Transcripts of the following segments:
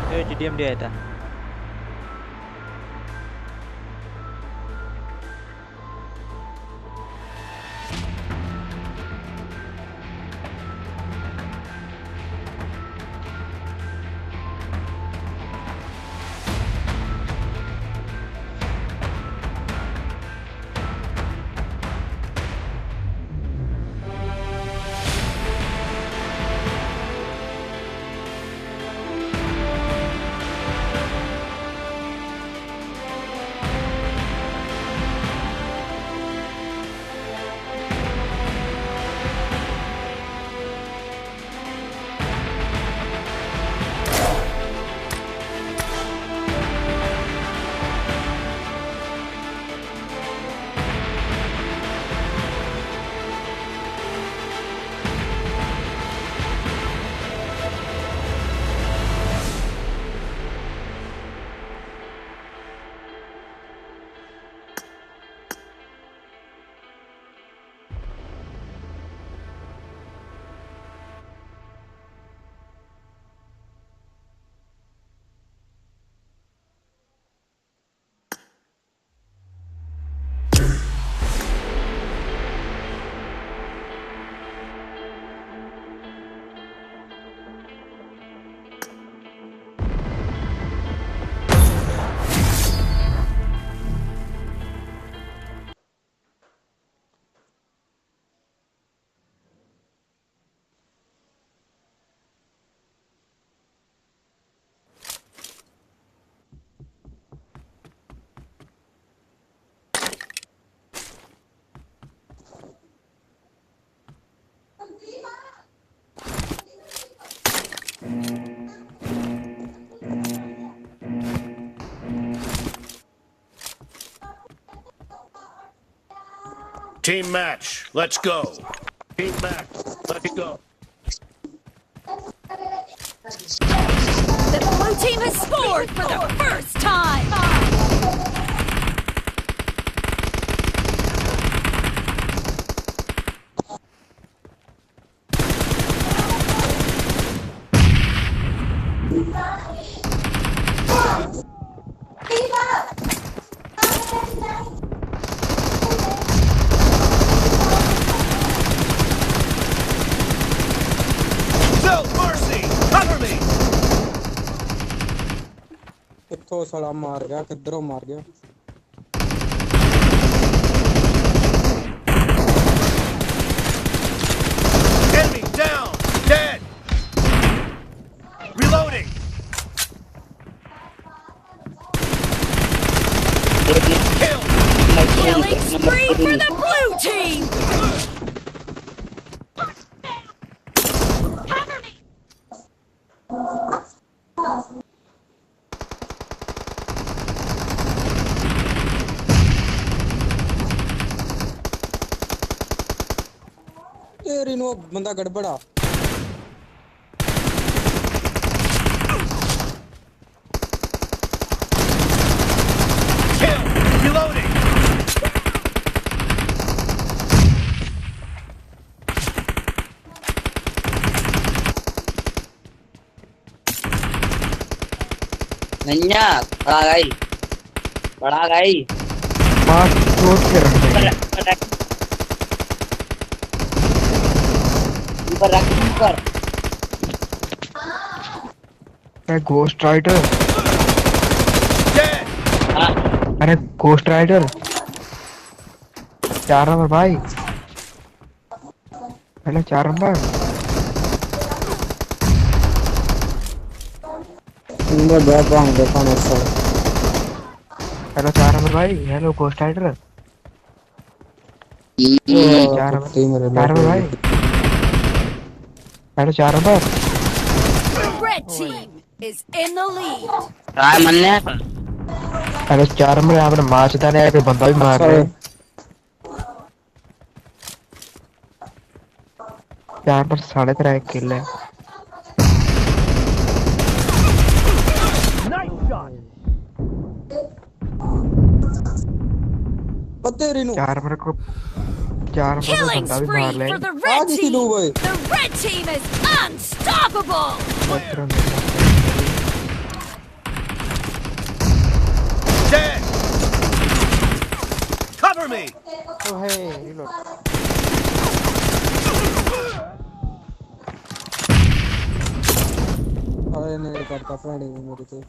TDM dia eta. Team match, let's go. Team match, let's go. The blue team has scored for the first time! No mercy! Cover me! कित्थों साला मार गया किधरों मार गया Enemy down! Dead! Reloading! Kill! Killing spree for the blue team! तेरी no बंदा गड़बड़ा Kill! Reloading! नन्या बड़ा गई मार क्लोज के रख दे ऊपर अरे घोस्ट राइडर Dead! हाँ अरे घोस्ट राइडर 4 नंबर भाई हेलो 4 नंबर मैं बैठ रहा हूँ देखा मेरे साथ हेलो 4 नंबर भाई हेलो घोस्ट राइडर 4 नंबर कुत्ते मेरे 4 नंबर भाई hello 4 number The red team is in the lead! काय म्हणणे हेलो 4 नंबर यहाँ पर मार चुका है कोई बंदा भी मार रहा है 4 पर 3.5 किल है तेरी नो 4 पर को 4 पर Killing बंदा भी spree मार ले for the red आज इसी team! दो भाई The red team is unstoppable! me! ओ है रिलोड अरे नहीं करता फ्रेंड मेरे तो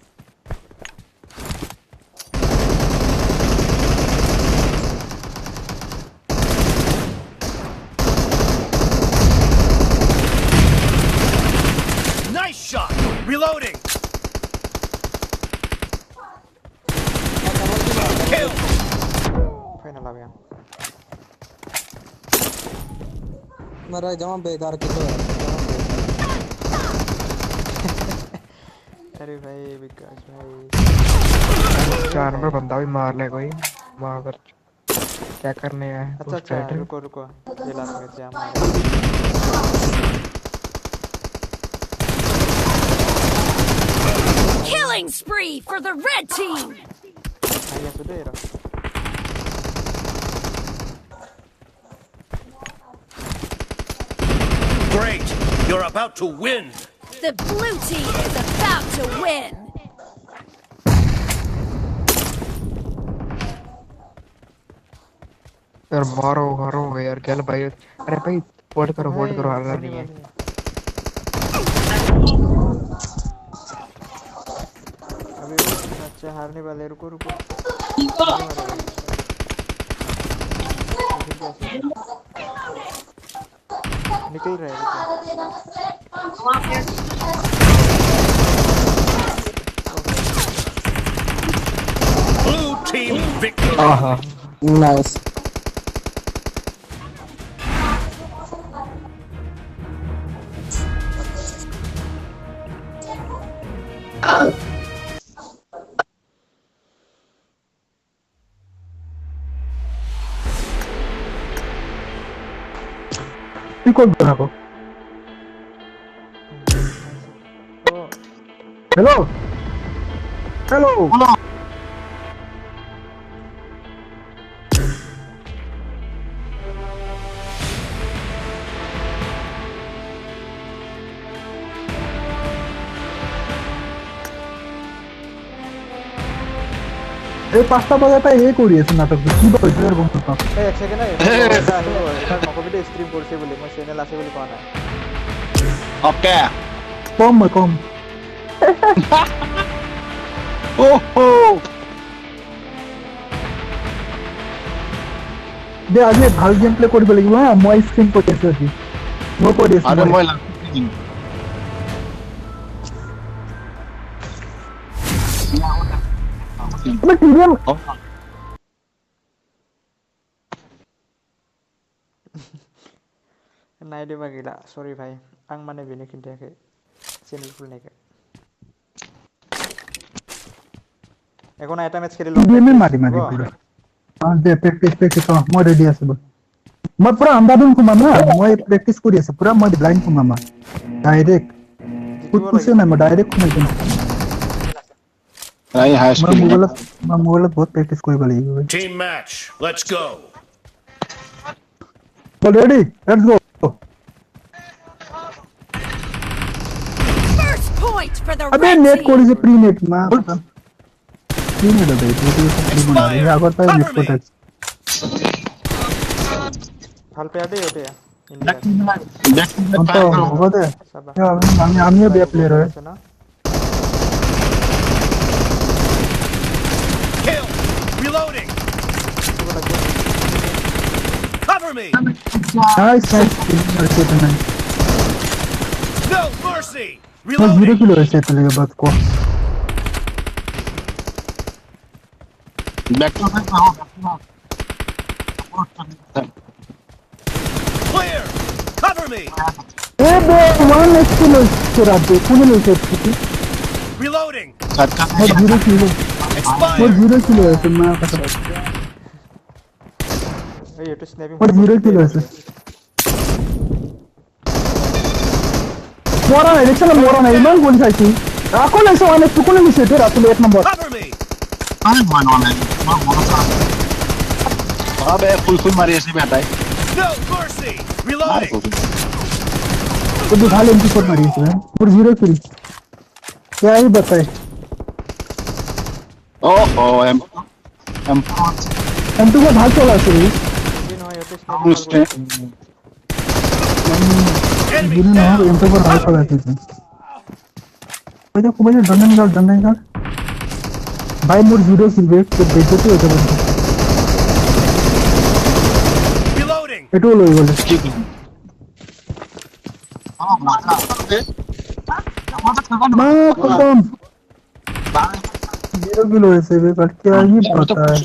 Nice shot! Reloading! Kill! Final आ गया मेरा जमा बेकार किलो है अरे भाई विकास भाई 4 नंबर बंदा भी मार ले कोई वहां पर क्या करने आया है अच्छा अच्छा रुको रुको ये लास्ट में से हमारे Killing spree for the red team! आइए सुधे रहा Great! You're about to win! The blue team is about to win! यार मारो यार क्या भाई अरे भाई वोट करो हारना नहीं है अभी अच्छा हारने वाले रुको रुको निकल रहा है Blue team victory! आहा नाइस कौन बना को ओ हेलो हेलो এই পাঁচটা বজাটা এই কৰি আছে নাটকটো কি বলছে এর গম পাও এই এক সেকেন্ড এটা নকবিতে স্ট্রিম করছে বলে মই চ্যানেল আছে বলে কোৱা নাই Okay! কম Oh! দে আজি ভাল গেম প্লে কৰিব লাগিব হা মই স্ক্ৰিন কৰি আছো আজি মই কৰি আছো Ada moi মই টিভিএম নাই দিবা গিলা সরি ভাই आं माने बेनो खिन्थायाखै चैनेल खुलिनायखौ এখন এটা ম্যাচ খেলি টিভিএম মাৰি পুৰা দে প্ৰেক্টিস মই ৰেডি আছো মই পুৰা আন্দাদুন কুমাম না মই প্ৰেক্টিস কৰি আছো পুৰা মই ব্লাইন্ড কুমাম ডাইৰেক্ট কুছে না মই ডাইৰেক্ট কুমাই দিম I has মই মোবাইলত বহুত প্ৰেক্টিস কৰিব লাগিব Team match. Let's go. Already let's go First point for the अबे red नेट team! कोड से प्री नेट मां प्री नेट है प्री बना रहे हैं अगर तो नेट कोड ভাল প্লেয়ার দেই ওটা ইন্ডিয়া हम तो होगा दे সাবা हम ये बे प्लेयर है আছে না Kill! Reloading! Cover me! Nice nice करके तो नहीं No mercy! मैं 0 Reloading! किलो ऐसे चलेगा बस को Clear! Cover me! ए बे 1 किलो तेरा दे कौन ले सकती Reloading! मैं 0 किलो मैं Expired! 0 किलो ऐसे मैं पता এই এটা স্ন্যাপিং मैं 0 किलो ऐसे मोरा नहीं देखा मोरा नहीं इमान गोली खाई थी कौन ऐसे वाले तू कौन ले सकते रात में 1 नंबर Cover me! फुल मारी ऐसे बैठा है No mercy! Reloading! तो दिखा ले इनकी कोड मारी है और 0 किल क्या ही बताए ओहो एम एम2 को भाग चला से जी নহয় ইহঁতে Enemy गिरी ना down. एम2 को भाग चला से कोई डंडन निकाल भाई मोर वीडियो सिलवे तो बेइज्जती हो जाबे Reloading. एटो लई गले मां खत्म 0 किलो ऐसे वे कर क्या ही पता है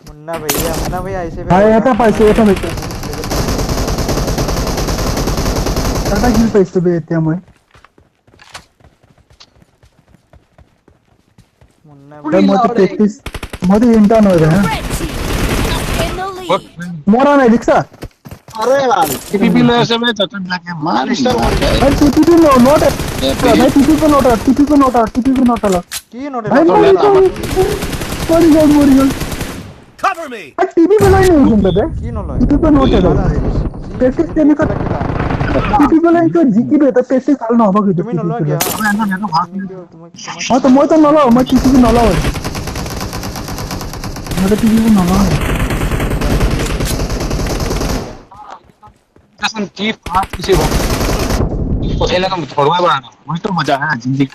मुन्ना भैया ऐसे हाय आता पैसे येता भेटतो टाटा किल पैसे बे त्यामुळे मुन्ना तर मग प्रॅक्टिस मध्ये इंटर्न होय रे Red team in the lead. मोरा नाही रिक्षा अरे यार टीपी ले ऐसे में चटन लगे मार स्टार मार गया भाई टीपी नो नोट भाई टीपी को नोट आला কি নোটে भाई मोरी गॉड Cover me. टीपी पे लाइन नहीं सुनते बे কি নলয় टीपी पे नोट है प्रैक्टिस करने का टीपी पे लाइन तो जीकी बे तो प्रैक्टिस हाल ना होगा তুমি নলয় কিয় हां तो मैं तो नला मैं टीपी को नला मैं टीपी को नला कसम की बात किसी हो तो एला का छोड़वा बनाना वही तो मजा है जिंदगी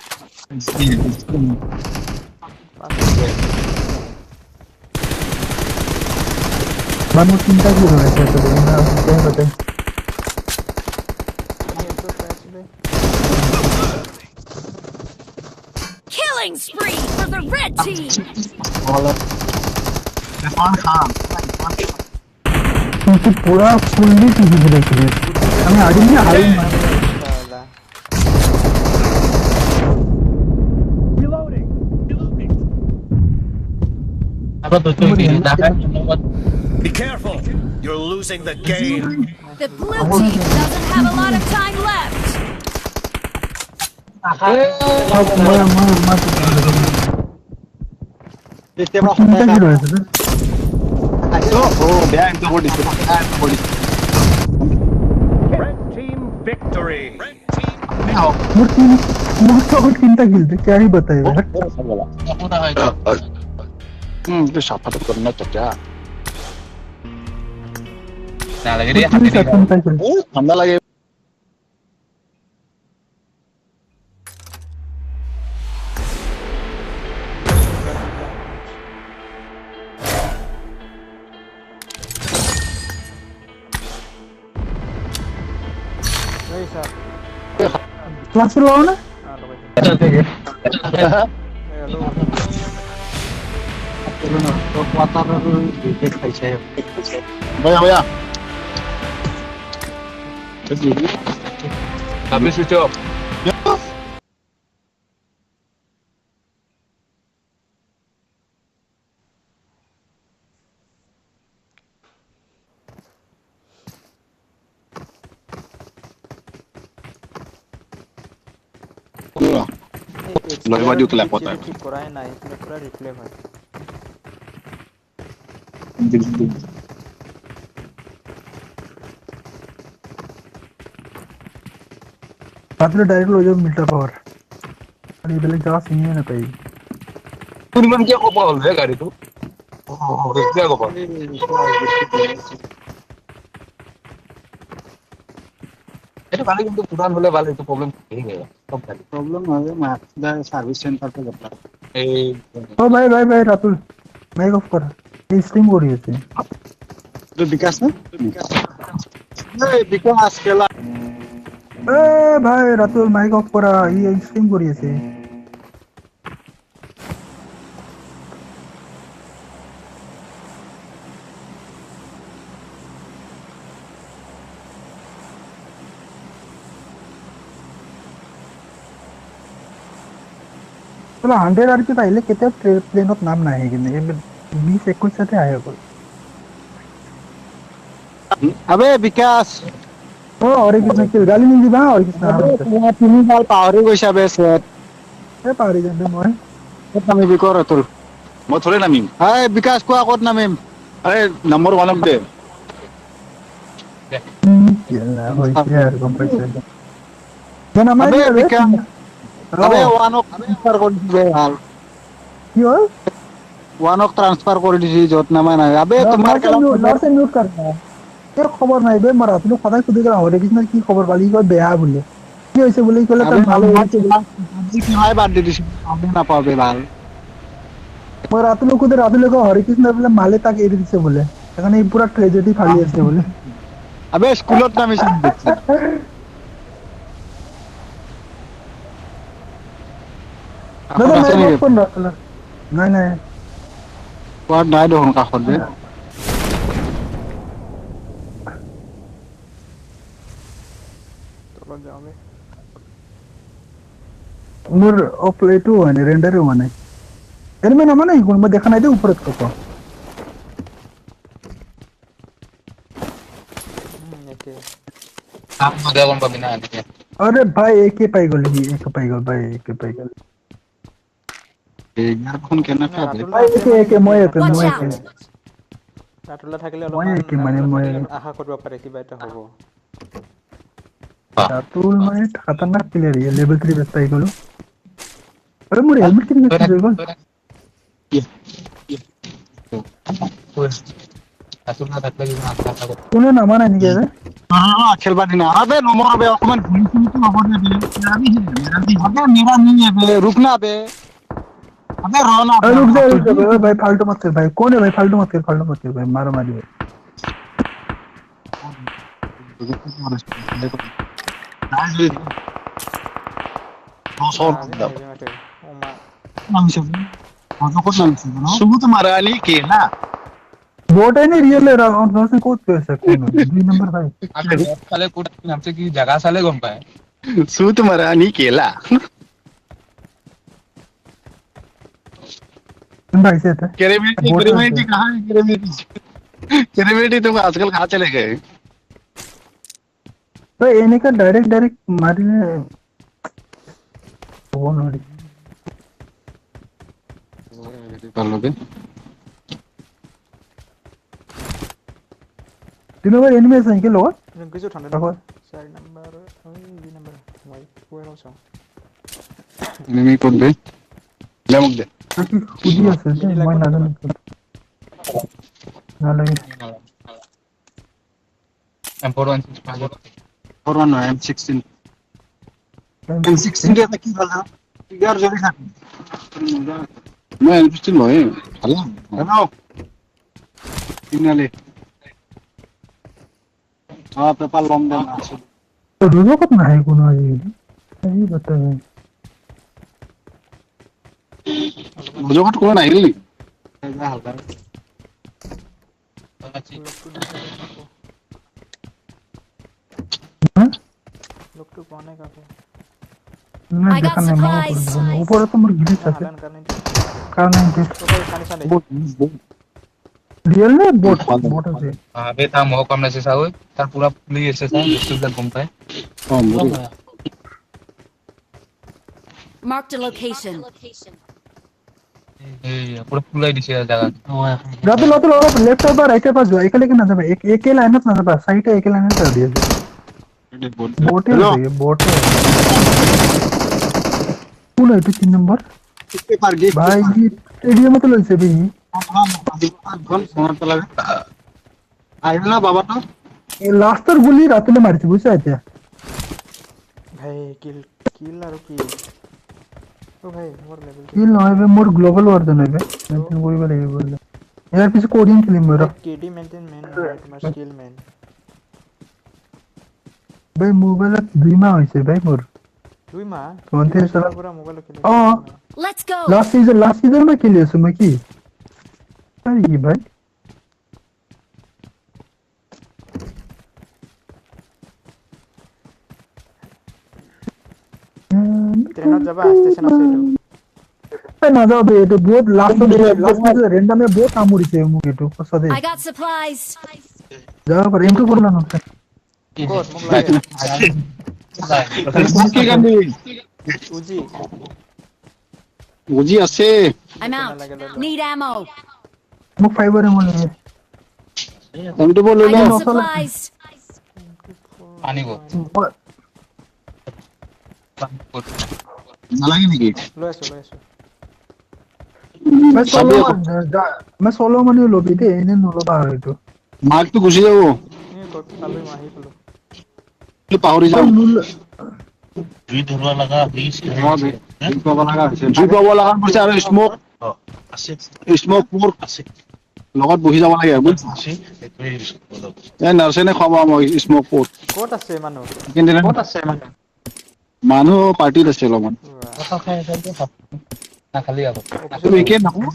बानू चिंता की रहा है तो ना क्या बताएं Killing spree for the red team. और इरफान खान क्योंकि पूरा फुल्ली टीवी पे देख रहे हमें आगे नहीं high Be careful. You're losing the game. The blue team doesn't have a lot of time left. चिंता की रहा है तो ओ बैक तो बॉडी Red team victory. मुझको कुछ चिंता की क्या ही बताएगा तो साफा तो करना चाचा ना लगे रे ठंडा लगे এই স্যার क्लास लो ना हेलो भैया अभी स्विच ऑफ লগে বাদিও ক্ল্যাপ হতা है ঠিক করাই নাই এখানে পুরো রিপ্লে হয় साथ डायरेक्ट लो जो मिलता पावर अरे पहले जा सीन में ना कहीं तू निमन क्या कोपा होल रे गाड़ी तू ओ रे क्या कोपा এটা ভালো কিন্তু পুরান হলে ভালো একটু প্রবলেম হয়ে গেল সব প্রবলেম হবে মাছদা সার্ভিস সেন্টার पे करता এই ओ भाई रातुल माइक ऑफ कर ये स्ट्रीम हो रही है तो विकास ना नहीं विकास केला ए भाई रातुल माइक ऑफ करा ये स्ट्रीम हो रही है चला 100 आरपी पाहिले केते प्लेनत नाम नाही की नाही 20 21 साथे आहे कोण अबे विकास ओ और एक किसी गाली नहीं दिबा और किसी तुम्हारा 3 साल पावरी গৈছা बे सर ए पारी जंदे মই আমি বিকৰ তোৰ মই থলে নামিম হাই বিকাশ কোৱা ক'ত নামিম আৰে নম্বৰ 1 দে केला होय यार कंपल्सरी জান আমাৰ আবে ইয়াৰ বিকা আবে ওৱানক ট্ৰান্সফাৰ কৰি দিলে ভাল কি হ'ল ওৱানক ট্ৰান্সফাৰ কৰি দিছি যত নামাই নাই আবে তোমাৰ লৰ্ছে মিউট কৰ এই খবৰ নাই বে মই ৰাতিলৈ সদায় সুধি কৰা হয় কৃষ্ণ কি খবৰ পালি কয় বেয়া বোলে কি হৈছে বুলি ক'লে তাৰ ভালো হৈছে কিমাই বাদ দি দিছি আমি নাপাবে ভাল মই ৰাতিলৈ সুধি ৰাতিলৈ কয় হৰে কৃষ্ণ বোলে মালে তাক এৰি দিছে বোলে সেইকাৰণে এই পুৰা ট্ৰেজেডি ফালি আছে বোলে আবে স্কুলত নামিছে দাদা নাই বস কোন ৰাখলা নাই নাই কোৱাত নাই দেখোন কাষত যে তলত যাওঁ বে মোৰ অফ এইটো হোৱা নাই ৰেণ্ডাৰে হোৱা নাই এনিমে নামা নাই কোনোবা দেখা নাই দে ওপৰত কত একে কাম নদে কোন পাবি না এনেকে अरे भाई एक ही पाई गल भाई एक ही पाई गल ইয়াৰ ফোন কেনেকে भाई एक মই एक Watch out! ৰাতুলা থাকিলে মই কি মানে মই আশা কৰিব পাৰে কিবা এটা হ'ব रातुल मैं खतरनाक प्लेयर है लेवल 3 बेस्ट पाई गलो अरे मोर हेलमेट कितने में गल ৰাতুল না থাকলে কি আশা থাকে तूने नामा नहीं किया है খেলবা দিনা আবে নমর বে অকমান ভুল শুনতে খবর দে মেরাবি আবে মেরা नहीं है बे रुकना बे अबे रोना अरे रुक जा भाई फालतू मत कर भाई कौन है भाई फालतू मत कर भाई मारो मारी सुबुत मारानी के ना बोट है नहीं रियल है और से कोड पे है कौन 2 नंबर भाई साले कोड नाम से की जगह साले गम पाए सुबुत मारानी केला भाई से था क्रेडिबिलिटी कहां है क्रेडिबिलिटी तुम आजकल कहां चले गए तो एने का डायरेक्ट मारने वो नोड़ी कर लोगे तीनों बार एनिमी है के लोग কিছু ঠান্ডা 4 নাম্বার ওই 2 নাম্বার ওই কোয়ের আছে मिमी कोड दे ले मुक दे खुदी আছে মই না জানি না লাগে M416 M16 M16 रे की ভাল यार जल्दी खा मैं इंटरेस्टेड नहीं हेलो हेलो किनाले हां पेपर लॉन्ग देना तो रोजो कत ना है कोनो आज सही बता भाई रोजो कत कोन नाही रे लोग तो कौन है काफी मैं देखा नहीं मैं ऊपर तो मोर गिरी छाते हालन करने का नहीं तो भाई खाने साने रियल में बोट है हां बे था मोह कम नसे साव तार पूरा प्ले ऐसे था स्टूडेंट घूम पाए हां मोरे Marked a location. ए पूरा फुलाई दिसे जगह रातुल और लेफ्ट और राइट पास जो एक लेके ना था भाई एक लाइन अप ना था साइड है एक लाइन कर दिया बोट है ये बोट है कौन है 3 नंबर कितने पार गए भाई ये स्टेडियम में तो लइसे भी कौन फोन पे लगे आइल ना बाबा तो ये लास्टर गुली रातुल मारছি বুঝছ আইতা ভাই কিল আর কি ও ভাই মোর লেভেল কিল নয় বে মোর গ্লোবাল ওয়ার্জন হবে মেনটেন করিবা লাগে বললে यार পিছে কোডিং খেলিম মোর কেডি মেইনটেইন মেন তোমার স্কিল মেন ভাই মোবাইল 2 মাহ হইছে ভাই মোর 2 মাহ কোনতে সারা পুরা মোবাইল খেলে Let's go. लास्ट सीजन में खेली है मैं की अरे भाई ट्रेन जाबा स्टेशन আছে ए ना जाओ बे तो बहुत लास्ट में रेंडम में बहुत आमुरी से मुके तो पसदे I got supplies. जाओ पर इनको करना ना কোড মুখ লাগে কি গান্ডি উজি বুঝি আছে I'm out. Need ammo. मुक फाइबर है मोले हम तो बोल I लो got supplies. पानी को নালাগে নেকি লৈ আছো मैं सोलो माने लबी दे एने नलबा हयतो মাৰ্কটো গুচি যাব এই গৈ পালো আহি পালো কি পাহৰি যাম জুই ধৰবা লগা জুই পাব লগা হৈছে আৰু স্মোক স্মোক মোৰ লগত বহি যাব লাগে বুজিছা এই নাৰ্ছেনে খাব মই স্মোক পট ক'ত আছে মানুহ মানুহ পাৰ্টিত আছে অলপমান তুমি একে নকওঁ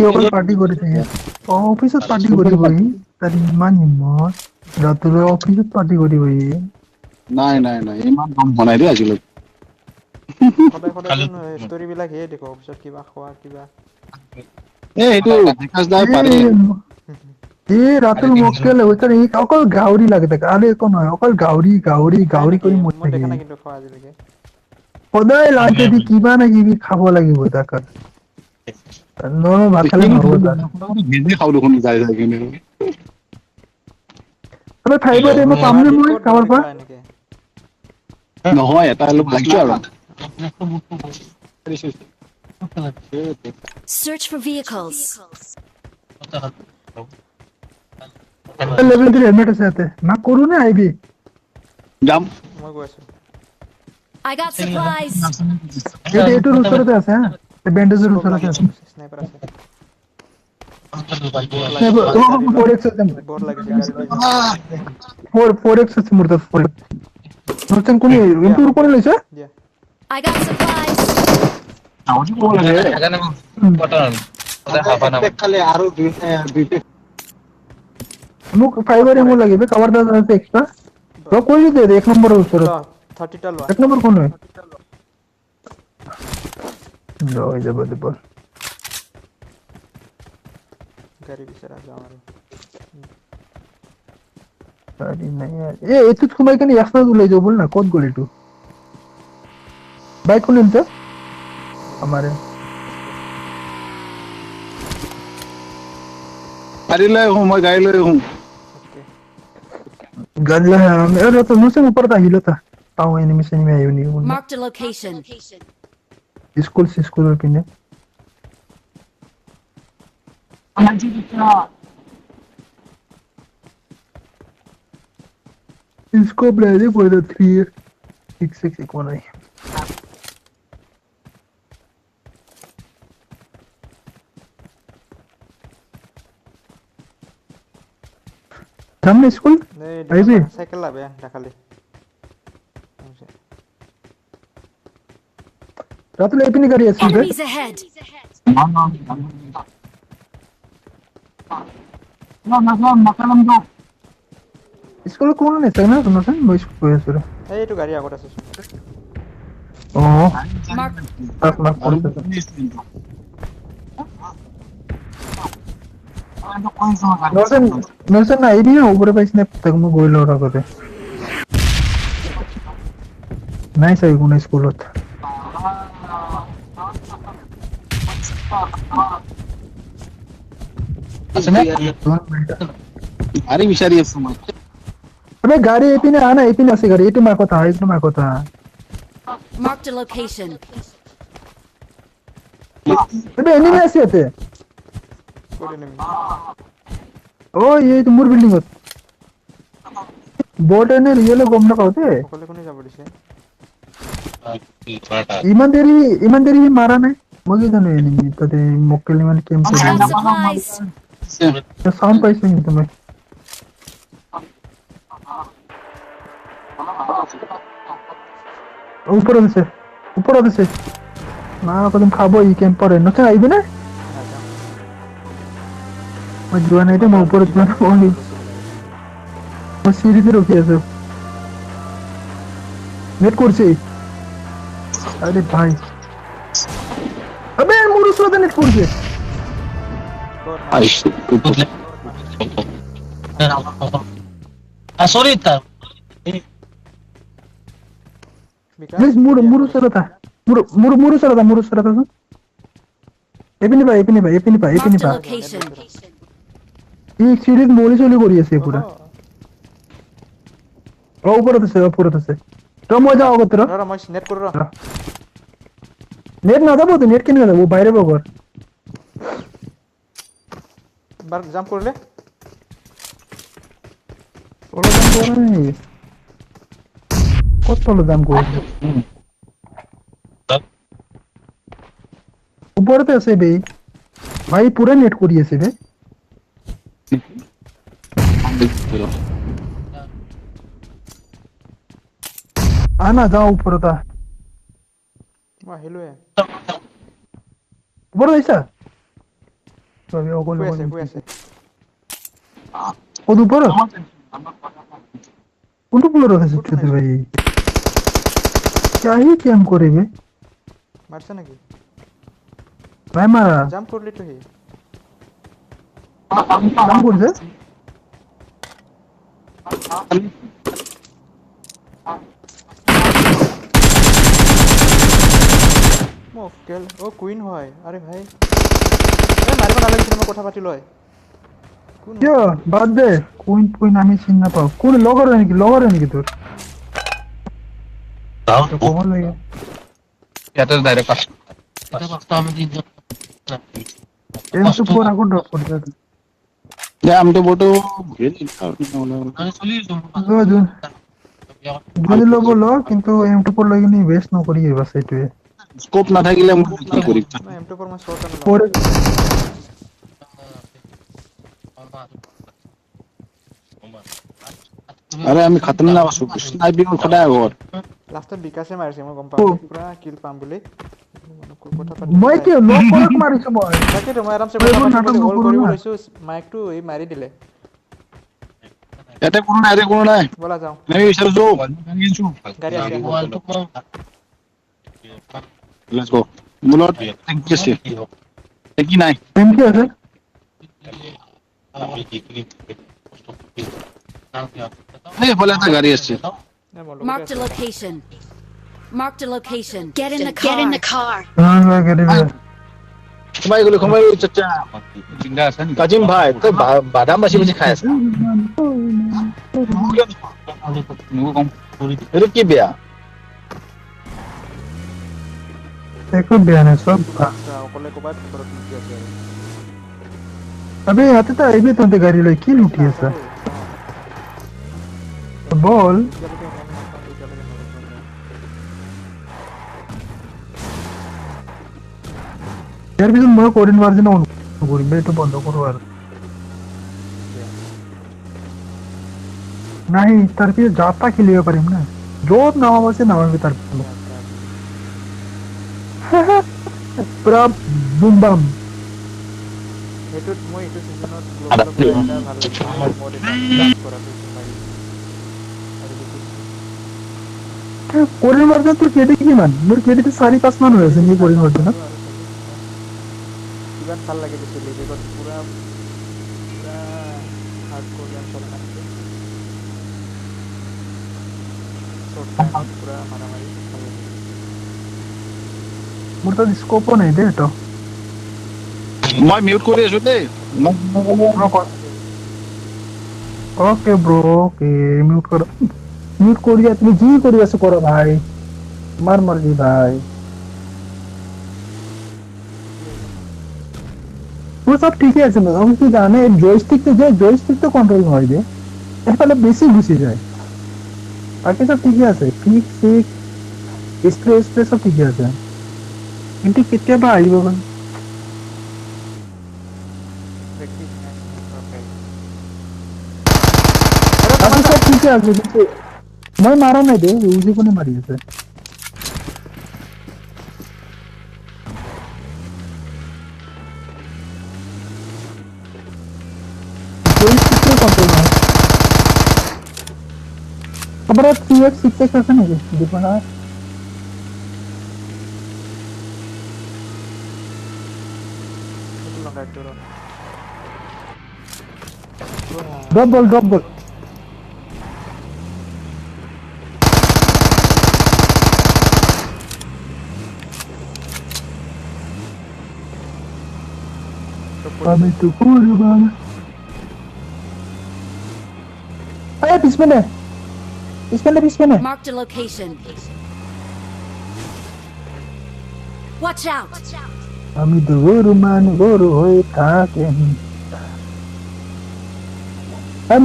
यो पार्टी কৰি থাকে অফিসত পাৰ্টি কৰিব ই তাৰ ইমান হিম্মত ৰাতিলৈ অফিসত পাৰ্টি কৰিব ই নাই ইমান কম বনাই দে আজিলৈ সদায় ষ্টৰি বিলাক হেয়ে দেখো অফিসত কিবা খোৱা কিবা এইটো বিকাশ দাই পাৰি এই ৰাতুল মক্কেল হৈছিল ই অকল গাউৰি লাগে থাকে আৰু একো নহয় অকল গাউৰি কৰি মই মতে দেখা নাই কিন্তু খোৱা আজিলৈকে সদায় লাগে দি কিবা না কিবি খাব লাগিব তাক নৰম ভাত খালে নহব তাক নিজে খাওঁ দেখোন যাই কিনে তবে খাইব দে মই পাম নে মই খাবৰ পৰা নহয় এটা অলপ লাগিছে আৰু Search for vehicles. Level 3 helmet আছে ইয়াতে না কৰো নে আইবি যাম মই গৈ আছো I got supplies. এইটোৰ ওচৰতে আছে হা বেন্ডেজৰ ওচৰতে আছে স্নাইপাৰ আছে 4x আছে বৰ লাগিছে গাড়ী 4x আছে মোৰ তাত 4x নচেন কোনি ইনটুৰ কোনে লৈছে দিয়া I got supplies. আউজি কোন লাগে খালি আৰু দুইটা মোক ফাইবাৰ এমো লাগিব কভাৰ দা আছে এক্সট্ৰা তো কই দে এক নম্বৰৰ ওচৰত 30 টা লোৱা এক নম্বৰ কোন হয় লৈ যাব দিব গাড়ী বিচাৰা যাওঁ আৰু গাড়ী নাই এ এতুত সোমাই কেনে ইয়াছনা ওলাই যাব বল না ক'ত গ'ল এটো বাইক কোন নিছে আমাৰে পাৰিলে মই গাড়ী লৈ আহোঁ গাড়ী এ তো নছে ওপৰত আহিলো তা পাও এনিমি আইও নি Marked a location. স্কুলৰ পিনে इसको ब्लेडी for the 366 एक नहीं सामने स्कूल आई भी সাইকেল লাবে দেখালি रात ले पिन करी ऐसे Enemies ahead. स्कूल कौन नहीं सकना सुनो सन मैं इसको कोई सुनो এইটো গাড়ী আগত আছে ओ Mark. माफ कर नोसन ना आई भी है ऊपर पे इसने तक में गोल हो रहा है नहीं सही कौन स्कूल होता আরে বিচাৰি আছো মই अबे गाड़ी एपी ने आना एपी ने ऐसे गाड़ी एटू मार को था एक मार को था Marked a location. अबे एनिमी ऐसे आते কোড এনিমি ओ ये तो मोर बिल्डिंग होत बोट ने रियल गम ना होते সকলে কোনে যাব দিছে ईमानदारी भी मारा नहीं मगे जानो एनिमी तो ते मोक्केली माने केम I got supplies. तो साउंड पाइस नहीं तुम्हें ऊपर से ना कदम खाबो ई कैंपर है नसे आइबे ना मैं जुआ नहीं थे मैं ऊपर जुआ ना बोली मैं सीढ़ी पे रुकी ऐसे नेट कुर्सी अरे भाई अबे मुरु सोदा नेट कुर्सी sorry ta प्लीज मुरु सरता मुरु सरता एपिनी भाई Marked a location. ये सीरीज मोली चली करी আছে পুরা ऊपर से তো মই যাও আগত ৰ ৰ মই নেট কৰো ৰ নেট না যাব তো নেট কেনে যাব বাইরে বগর বার জাম্প করলে ওলো দাম করে নি কত ওলো দাম করে ऊपर पे ऐसे भी भाई पूरा नेट करिए से बे आना जाओ ऊपर था वाह हेलो है ऊपर ऐसा तो अभी ओको कोई ऐसे ओ ऊपर कौन ऊपर रखा सकते भाई क्या ही क्या हम करेंगे मारছে নাকি भाई मारा জাম্প করলি তো হে काम कर दे মকেল ও কুইন হয় আরে ভাই এ মারিব নালাগিছিল মই কথা পাতি লয় কোন क्या बात दे कोइन कोइन আমি চিন না পাও কোন লগর নাকি তোর দাও তো কোন লাগে ইয়াতে ডাইরেক্ট আস এটা বাস্তা আমি দিন এম তো পুরো আগো ড্রপ করে দে দে আমটো বটো ভেরি আমি চলি যদি লব লো কিন্তু এম টু পর লাগি নি বেস্ট ন করি বাস এইটুয়ে স্কোপ না থাকিলে মই কি করি এম2 পর মই শর্ট আনলাম পরে আরে আমি খতম না আছো স্নাইপিং খদাই আগত লাস্টত বিকাশে মাৰিছে মই গম পাওঁ পুৰা কিল পাম বুলি কথা পাতি মই কি লক কৰক মাৰিছো মই তাকে তো মই আৰামছে কথা পাতি হল কৰিব লৈছো মাইকটো এই মাৰি দিলে ইয়াতে কোনো নাই বলা যাও আমি বিচাৰো যো ভাঙিছো গাড়ী আছে লেটস গো মুলত থ্যাংক ইউ কি নাই এম কি আছে এই বলে একটা গাড়ি আসছে Marked a location. Marked a location. Get in the car. Get in the car. হ্যাঁ গাড়ি কমাই চাচা জিন্দা আছেন কাজিম ভাই তো বাদাম বাসি বাসি খাই আছে নুগো কম এর কি বেয়া একো বেয়া নাই সব অকলে কবাত ঘৰত লুটি আছে अबे आते तो अभी तो गाड़ी लो की लूटी है सर बॉल यार भी तुम मैं कोरियन वर्जन ऑन करी बेटो बंद करो यार नहीं तार पे जाता के लिए पर ना जो नाम से नाम भी तार पूरा बूम बम হেতুত মই এটো সিজনত গ্লোবাল প্লেয়াৰটা ভাল লাগে মই এটা কৰা মাৰি আৰু कोरियन वर्जन तो केडी की मान मेरे केडी तो सारी पास मान हुए से ये कोरियन वर्जन ना কিমান ভাল লাগে দিছিল লিগত পুৰা হাৰ্ড কোৰিয়ান চলে আছে শৰ্ট টাইমত পুৰা মাৰামাৰি ভাল লাগে मोर तो स्कोप नहीं दे तो মই মিউট কৰি আছো দেই ओके ब्रो ओके म्यूट करो म्यूट करिया তুমি জি কৰি আছো করো ভাই মার মর্জি ভাই वो सब ठीक है আছে না हम কি জানে জয়স্টিক তো কন্ট্রোল হয় যে এফালে বেশি ঘুষি যায় বাকি সব ঠিক আছে ঠিক স্প্রে সব ঠিক আছে কিন্তু কেতিয়া বা আইব গন बाकी सब ठीक है आगे पीछे मैं मारा नहीं दे उसी को नहीं मारी ऐसे कोई कितने कंट्रोल है हमारा 3x6x ऐसा नहीं है दिखना drop ball Kami tu kurban. Ayo bismillah. পিছপিনে Marked a location. Watch out! আমি গৰু মানুহ গৰু হৈ থাকিম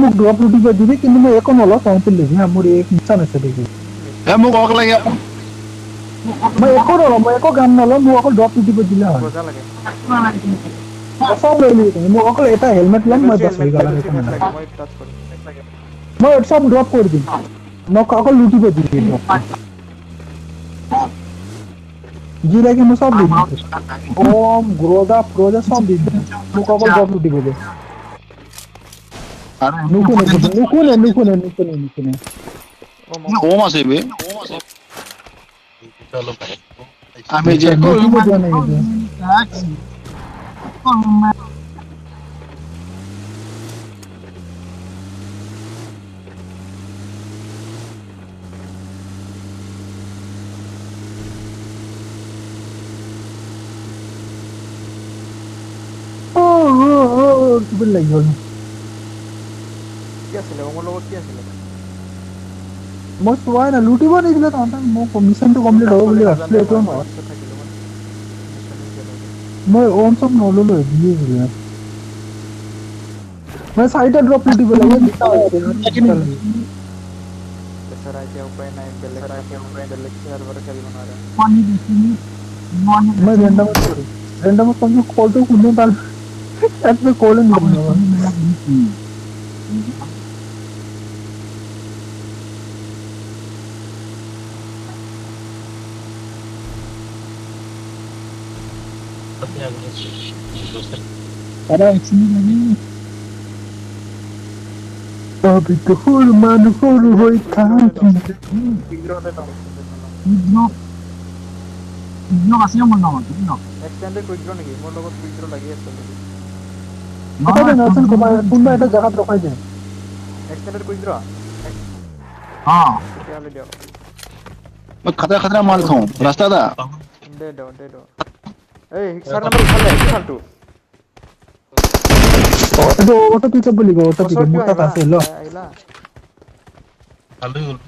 মোক ড্ৰপ লুটিব দিবি কিন্তু মই একো নলওঁ তহঁতে লিখি মোৰ এক নিচা আছে দেখি মোক অক লাগে মই একো নলওঁ মই একো গান নলওঁ মোক অকল ড্ৰপ লুটিব দিলে হয় গজা লাগে সব লৈ লিখি মোক অকল এটা হেলমেট ল'ম মই বাছ হৈ গ'ল মই টাচ কৰিম মই সব ড্ৰপ কৰি দিম মোক অকল লুটিব দিবি जी लगे मैं सब दे ओम ग्रोदा प्रोजा सब दे मुको को जॉब लुटी दे আরে नुकुने ওম আছে বে আমি যে কিবা লাগি গ'ল কি আছিলে মোৰ লগত কি আছিলে মই চোৱাই না লুটিব নিদিলে তহঁতে মোক মিছনটো কমপ্লিট হ'ব বুলি ভাবিছিলোঁ এইটো নহয় মই ওম চব নললো দিয়ে দিলে মই চাৰিটা ড্ৰপ লুটিব লাগে বেচাৰা এতিয়া উপায় নাই বেলেগ চাৰ্ভাৰ খেলিব নোৱাৰে मैं रैंडम कम कॉल तो खुद डाल ऐप में कॉल नहीं अरे अभी तो फुल मान फुल होई था No hacía un no, no. Extended quick draw নেকি মোৰ লগত কুইক ড্ৰ লাগি আছে पता नहीं नौसन को पुनः এটা জায়গা ৰখাই দে এক্সটেন্ডেড কুইক ড্ৰ हाँ তেতিয়াহ'লে দিয়ক মই খতৰা খতৰা মাল খাওঁ ৰাস্তা দা দে দে এই 4 নম্বৰ ইফালে কি ফালতু तो ऑटो पिकअप बोली गो ऑटो पिकअप मोटा पास लो আইলা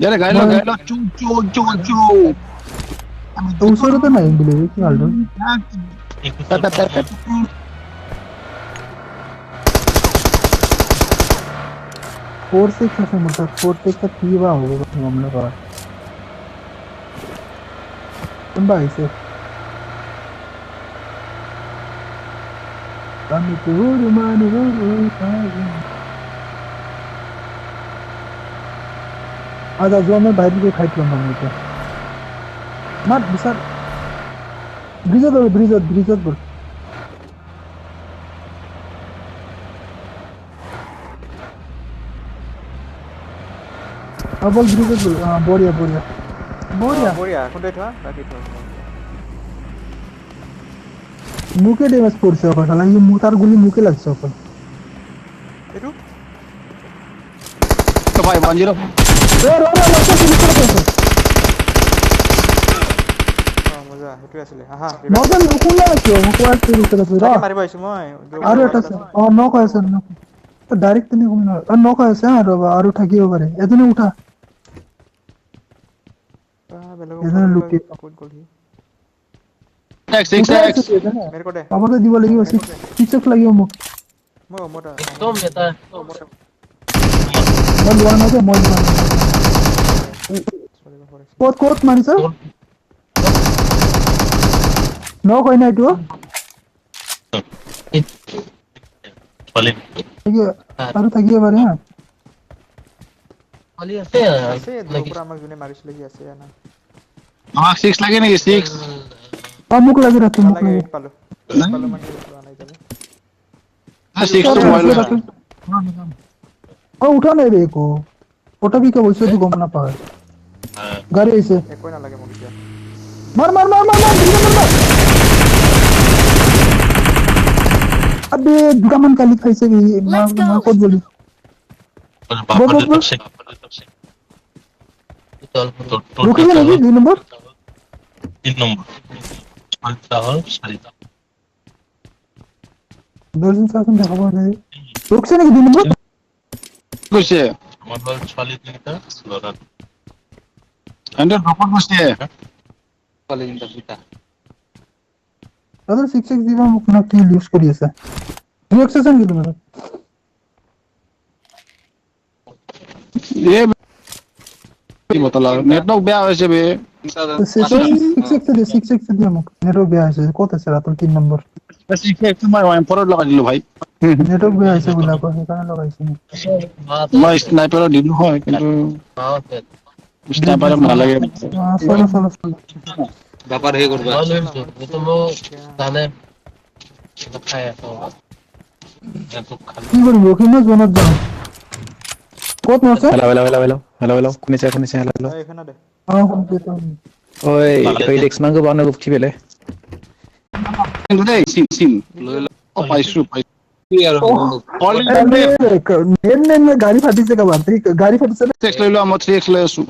ইয়াৰে গাই ল চু চু চু চু तो उसरो तो नहीं बोले কি হাল দো फोर सिक्स আছে মোটা 4 का কি বা হবে আমরা করা কোন ভাইছে আমি তোর মান आजा जो मैं बाहर के फाइट करना है मत बिसर ब्रिजर बोल अब बोल ब्रिजर बोल हां बढ़िया কোনটা থোৱা বাকি থোৱা मुके डैमेज পড়ছে ওখানে শালা এই মুতার গুলি মুকে লাগছে ওখানে এটু তো ভাই 10 রে লাগছে কি করতে মজা হেতু আছিলে হা মজা লুকুলা আছে মুকে আসছে লুকুলা আছে মাৰিব আহিছো মই আৰু এটা আছে নক আছে নক তো ডাইৰেক্ট নি কম না নক আছে আৰু থাকিব পাৰে এজনে উঠা এজনে লুকি কোন গলি x মেরে কোটে আমাকে দিব লাগিব সিচক লাগিব মোক মোটা একদম এটা মই লোৱা নাই যে মই কোট মাৰিছ নক হয় না এইটো চলে আৰু থাকিব পাৰে হা চলি আছে আছে দুপুৰা আমাক জুনে মাৰিছিলে কি আছে না আমাক 6 লাগে নেকি 6 মোক লাগি ৰাখি মোক লাগে পালো মানে লোৱা নাই যাবে 6 তো মোবাইল উঠা নাই রে কো ওটা কি বলছো তুই গম না পায় গাড়ি আইছে একই না লাগে মোক এতিয়া মার अबे दुकान काली खाइছে কি মার কত বলি रुकी ना 2 नंबर 3 নম্বর আলটা হল সারিতা দর্শন শাসন দেখাবো না রুকছে নাকি 2 নম্বর কইছে আমার হল 46 মিটার লড়া এন্ড ড্ৰপত গৈছে দাদা 6x দিবা মোক না কি ইউজ কৰি আছে 2x আছে নেকি তোমাৰ এ কি বতলা নেটৱৰ্ক বেয়া হৈছে বে 6x দিয়া মোক নেটৱৰ্ক বেয়া হৈছে ক'ত আছে ৰাতুল 3 নম্বৰ একটু মই এম্পৰত লগাই দিলো ভাই নেটৱৰ্ক বেয়া হৈছে বোলা কয় সেইকাৰণে লগাইছো মই স্নাইপাৰত দিলো হয় কিন্তু স্নাইপাৰত নালাগে চলো বাপাৰ হে কৰবা এইটো মোক জানে খাই আছো কি কৰিব কিমান জনত যাম ক'ত নছে Hello. শুনিছে hello. এইখানে they complete Oi, Dexman ko ba na gupti bele? কিন্তু দেই চিন পাইছো নেট গাড়ী ফাটিছে কাবাৰ গাড়ী ফাটিছে টেক্স লৈ লো মই 3x লৈ আছো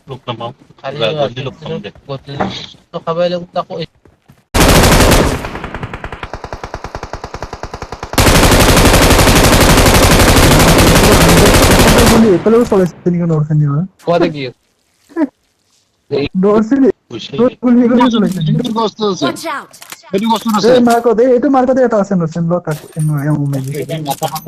লোক নাপাওঁ খালি লোক পাম দে খাবাই লাগিব তাকো এফালেও চলাইছে নেকি নৰখানি কোৱাতে কি নৰখানি চলাইছে Watch out! সেইটো বস্তু আছে এইটো মাৰ্কতে এটা আছে নৰখানি লক আছে